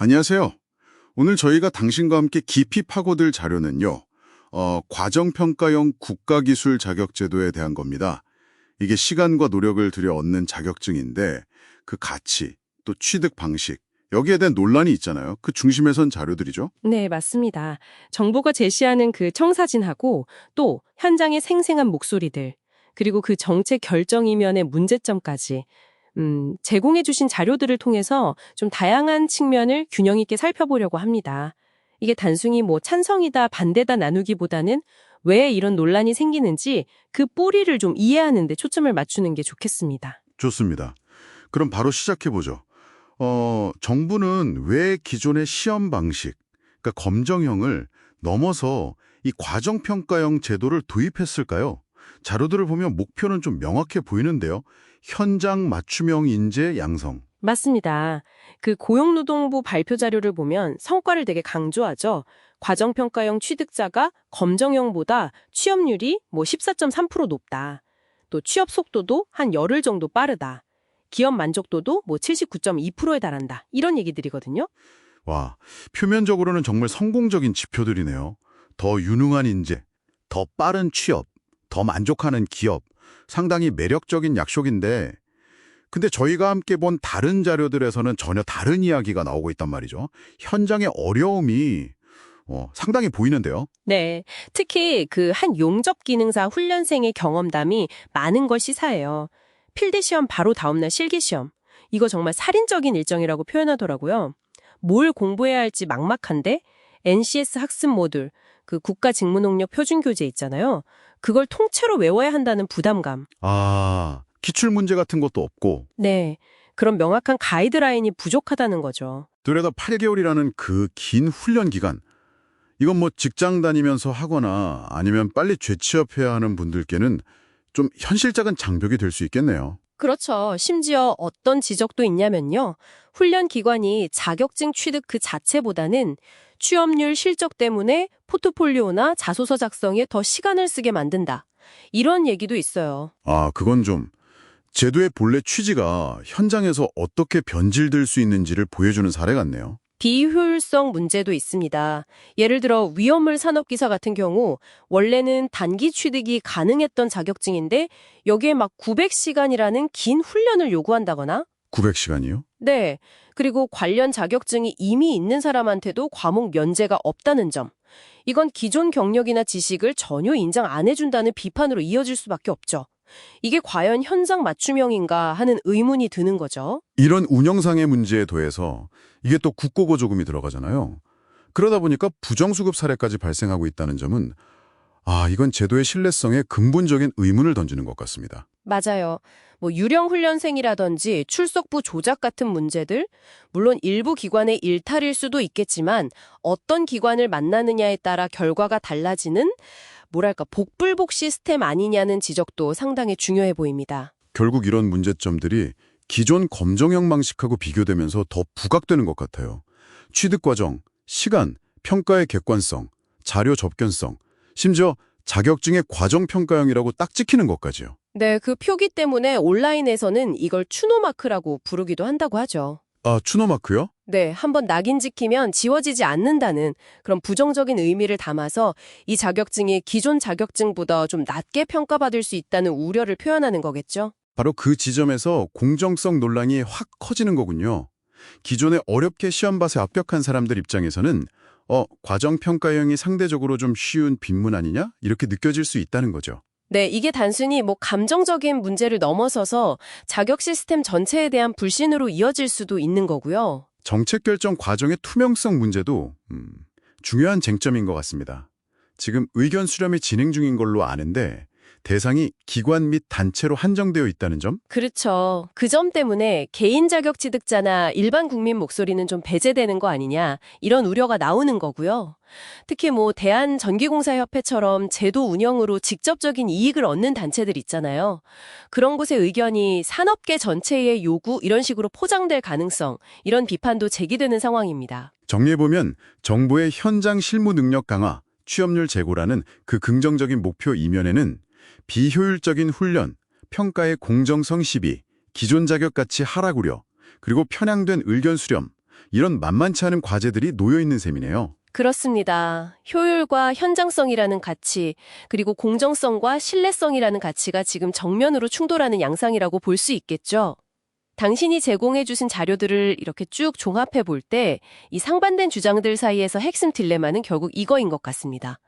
안녕하세요. 오늘 저희가 당신과 함께 깊이 파고들 자료는요, 과정평가형 국가기술 자격제도에 대한 겁니다. 이게 시간과 노력을 들여 얻는 자격증인데, 그 가치, 또 취득 방식, 여기에 대한 논란이 있잖아요. 그 중심에 선 자료들이죠. 네, 맞습니다. 정보가 제시하는 그 청사진하고 또 현장의 생생한 목소리들, 그리고 그 정책 결정 이면의 문제점까지 제공해 주신 자료들을 통해서 좀 다양한 측면을 균형 있게 살펴보려고 합니다. 이게 단순히 뭐 찬성이다, 반대다 나누기보다는 왜 이런 논란이 생기는지 그 뿌리를 좀 이해하는 데 초점을 맞추는 게 좋겠습니다. 좋습니다. 그럼 바로 시작해보죠. 정부는 왜 기존의 시험 방식, 그러니까 검정형을 넘어서 이 과정평가형 제도를 도입했을까요? 자료들을 보면 목표는 좀 명확해 보이는데요. 현장 맞춤형 인재 양성. 맞습니다. 그 고용노동부 발표 자료를 보면 성과를 되게 강조하죠. 과정평가형 취득자가 검정형보다 취업률이 뭐 14.3% 높다. 또 취업 속도도 한 열흘 정도 빠르다. 기업 만족도도 뭐 79.2%에 달한다. 이런 얘기들이거든요. 와, 표면적으로는 정말 성공적인 지표들이네요. 더 유능한 인재, 더 빠른 취업, 더 만족하는 기업. 상당히 매력적인 약속인데, 근데 저희가 함께 본 다른 자료들에서는 전혀 다른 이야기가 나오고 있단 말이죠. 현장의 어려움이 상당히 보이는데요. 네. 특히 그 한 용접 기능사 훈련생의 경험담이 많은 걸 시사해요. 필드 시험 바로 다음날 실기 시험. 이거 정말 살인적인 일정이라고 표현하더라고요. 뭘 공부해야 할지 막막한데 NCS 학습 모듈, 그 국가 직무능력 표준 교재 있잖아요. 그걸 통째로 외워야 한다는 부담감. 아, 기출문제 같은 것도 없고, 네. 그런 명확한 가이드라인이 부족하다는 거죠. 되레다 8개월이라는 그 긴 훈련 기간. 이건 뭐 직장 다니면서 하거나 아니면 빨리 재취업해야 하는 분들께는 좀 현실적인 장벽이 될 수 있겠네요. 그렇죠. 심지어 어떤 지적도 있냐면요. 훈련 기관이 자격증 취득 그 자체보다는 취업률 실적 때문에 포트폴리오나 자소서 작성에 더 시간을 쓰게 만든다. 이런 얘기도 있어요. 아, 그건 좀 제도의 본래 취지가 현장에서 어떻게 변질될 수 있는지를 보여주는 사례 같네요. 비효율성 문제도 있습니다. 예를 들어 위험물 산업기사 같은 경우 원래는 단기 취득이 가능했던 자격증인데 여기에 막 900시간이라는 긴 훈련을 요구한다거나 900시간이요? 네. 그리고 관련 자격증이 이미 있는 사람한테도 과목 면제가 없다는 점. 이건 기존 경력이나 지식을 전혀 인정 안 해준다는 비판으로 이어질 수밖에 없죠. 이게 과연 현장 맞춤형인가 하는 의문이 드는 거죠. 이런 운영상의 문제에 더해서 이게 또 국고보조금이 들어가잖아요. 그러다 보니까 부정수급 사례까지 발생하고 있다는 점은 이건 제도의 신뢰성에 근본적인 의문을 던지는 것 같습니다. 맞아요. 뭐 유령 훈련생이라든지 출석부 조작 같은 문제들, 물론 일부 기관의 일탈일 수도 있겠지만 어떤 기관을 만나느냐에 따라 결과가 달라지는 뭐랄까 복불복 시스템 아니냐는 지적도 상당히 중요해 보입니다. 결국 이런 문제점들이 기존 검정형 방식하고 비교되면서 더 부각되는 것 같아요. 취득 과정, 시간, 평가의 객관성, 자료 접견성, 심지어 자격증의 과정평가형이라고 딱 찍히는 것까지요. 네, 그 표기 때문에 온라인에서는 이걸 추노마크라고 부르기도 한다고 하죠. 아, 추노마크요? 네, 한번 낙인 찍히면 지워지지 않는다는 그런 부정적인 의미를 담아서 이 자격증이 기존 자격증보다 좀 낮게 평가받을 수 있다는 우려를 표현하는 거겠죠. 바로 그 지점에서 공정성 논란이 확 커지는 거군요. 기존에 어렵게 시험밭에 합격한 사람들 입장에서는 과정평가형이 상대적으로 좀 쉬운 빈문 아니냐? 이렇게 느껴질 수 있다는 거죠. 네, 이게 단순히 뭐 감정적인 문제를 넘어서서 자격 시스템 전체에 대한 불신으로 이어질 수도 있는 거고요. 정책 결정 과정의 투명성 문제도 중요한 쟁점인 것 같습니다. 지금 의견 수렴이 진행 중인 걸로 아는데 대상이 기관 및 단체로 한정되어 있다는 점? 그렇죠. 그 점 때문에 개인 자격 취득자나 일반 국민 목소리는 좀 배제되는 거 아니냐, 이런 우려가 나오는 거고요. 특히 뭐 대한전기공사협회처럼 제도 운영으로 직접적인 이익을 얻는 단체들 있잖아요. 그런 곳의 의견이 산업계 전체의 요구 이런 식으로 포장될 가능성, 이런 비판도 제기되는 상황입니다. 정리해보면 정부의 현장 실무 능력 강화, 취업률 제고라는 그 긍정적인 목표 이면에는 비효율적인 훈련, 평가의 공정성 시비, 기존 자격 가치 하락 우려, 그리고 편향된 의견 수렴, 이런 만만치 않은 과제들이 놓여 있는 셈이네요. 그렇습니다. 효율과 현장성이라는 가치, 그리고 공정성과 신뢰성이라는 가치가 지금 정면으로 충돌하는 양상이라고 볼 수 있겠죠. 당신이 제공해 주신 자료들을 이렇게 쭉 종합해 볼 때 이 상반된 주장들 사이에서 핵심 딜레마는 결국 이거인 것 같습니다.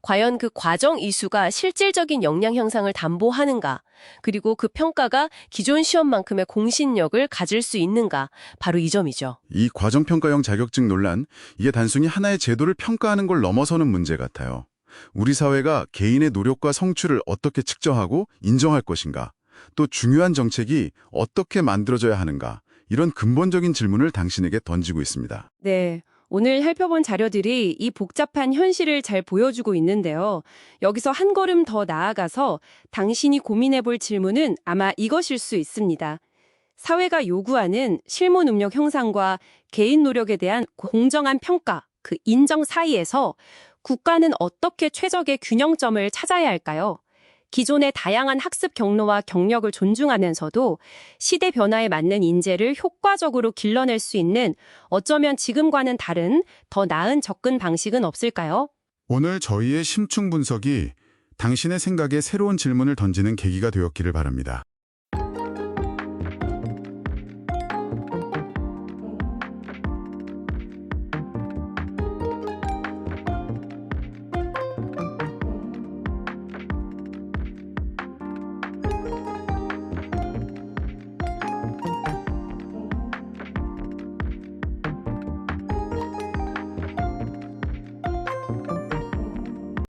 과연 그 과정 이수가 실질적인 역량 향상을 담보하는가, 그리고 그 평가가 기존 시험만큼의 공신력을 가질 수 있는가, 바로 이 점이죠. 이 과정평가형 자격증 논란, 이게 단순히 하나의 제도를 평가하는 걸 넘어서는 문제 같아요. 우리 사회가 개인의 노력과 성취를 어떻게 측정하고 인정할 것인가, 또 중요한 정책이 어떻게 만들어져야 하는가, 이런 근본적인 질문을 당신에게 던지고 있습니다. 네. 오늘 살펴본 자료들이 이 복잡한 현실을 잘 보여주고 있는데요. 여기서 한 걸음 더 나아가서 당신이 고민해 볼 질문은 아마 이것일 수 있습니다. 사회가 요구하는 실무 능력 향상과 개인 노력에 대한 공정한 평가, 그 인정 사이에서 국가는 어떻게 최적의 균형점을 찾아야 할까요? 기존의 다양한 학습 경로와 경력을 존중하면서도 시대 변화에 맞는 인재를 효과적으로 길러낼 수 있는 어쩌면 지금과는 다른 더 나은 접근 방식은 없을까요? 오늘 저희의 심층 분석이 당신의 생각에 새로운 질문을 던지는 계기가 되었기를 바랍니다.